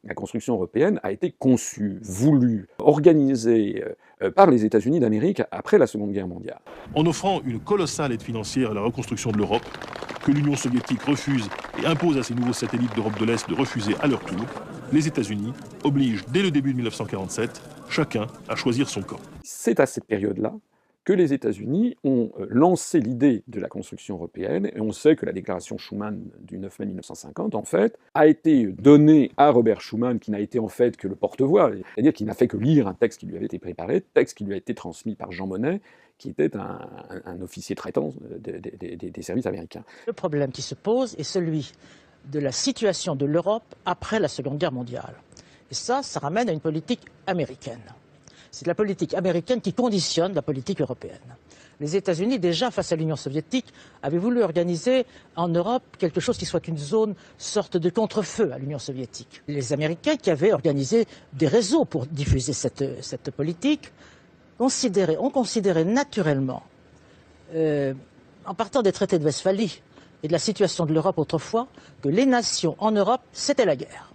La construction européenne a été conçue, voulue, organisée par les États-Unis d'Amérique après la Seconde Guerre mondiale. En offrant une colossale aide financière à la reconstruction de l'Europe, que l'Union soviétique refuse et impose à ses nouveaux satellites d'Europe de l'Est de refuser à leur tour, les États-Unis obligent dès le début de 1947 chacun à choisir son camp. C'est à cette période-là que les États-Unis ont lancé l'idée de la construction européenne, et on sait que la déclaration Schuman du 9 mai 1950, en fait, a été donnée à Robert Schuman, qui n'a été en fait que le porte-voix, c'est-à-dire qu'il n'a fait que lire un texte qui lui avait été préparé, texte qui lui a été transmis par Jean Monnet, qui était un officier traitant des services américains. Le problème qui se pose est celui de la situation de l'Europe après la Seconde Guerre mondiale. Et ça ramène à une politique américaine. C'est la politique américaine qui conditionne la politique européenne. Les États-Unis, déjà face à l'Union soviétique, avaient voulu organiser en Europe quelque chose qui soit une sorte de contre-feu à l'Union soviétique. Les Américains qui avaient organisé des réseaux pour diffuser cette politique ont considéré naturellement, en partant des traités de Westphalie et de la situation de l'Europe autrefois, que les nations en Europe, c'était la guerre.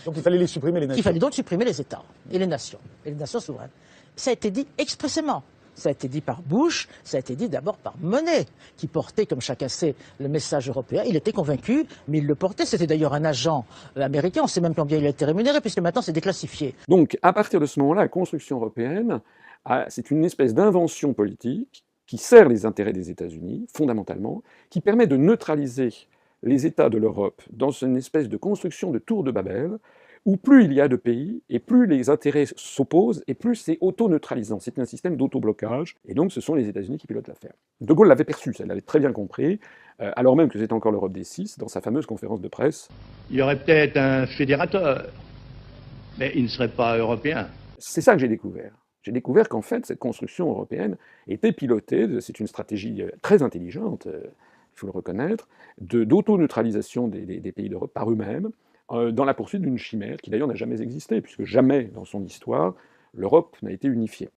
Donc il fallait les supprimer, les nations. Il fallait donc supprimer les États et les nations souveraines. Ça a été dit expressément. Ça a été dit par Bush, ça a été dit d'abord par Monnet, qui portait, comme chacun sait, le message européen. Il était convaincu, mais il le portait. C'était d'ailleurs un agent américain. On ne sait même combien il a été rémunéré, puisque maintenant c'est déclassifié. Donc, à partir de ce moment-là, la construction européenne, c'est une espèce d'invention politique qui sert les intérêts des États-Unis, fondamentalement, qui permet de neutraliser les États de l'Europe dans une espèce de construction de tour de Babel, où plus il y a de pays, et plus les intérêts s'opposent, et plus c'est auto-neutralisant. C'est un système d'auto-blocage, et donc ce sont les États-Unis qui pilotent l'affaire. De Gaulle l'avait perçu, ça, il l'avait très bien compris, alors même que c'était encore l'Europe des six, dans sa fameuse conférence de presse. Il y aurait peut-être un fédérateur, mais il ne serait pas européen. C'est ça que j'ai découvert. J'ai découvert qu'en fait, cette construction européenne était pilotée, c'est une stratégie très intelligente, il faut le reconnaître, d'auto-neutralisation des pays d'Europe par eux-mêmes, dans la poursuite d'une chimère qui d'ailleurs n'a jamais existé, puisque jamais dans son histoire, l'Europe n'a été unifiée.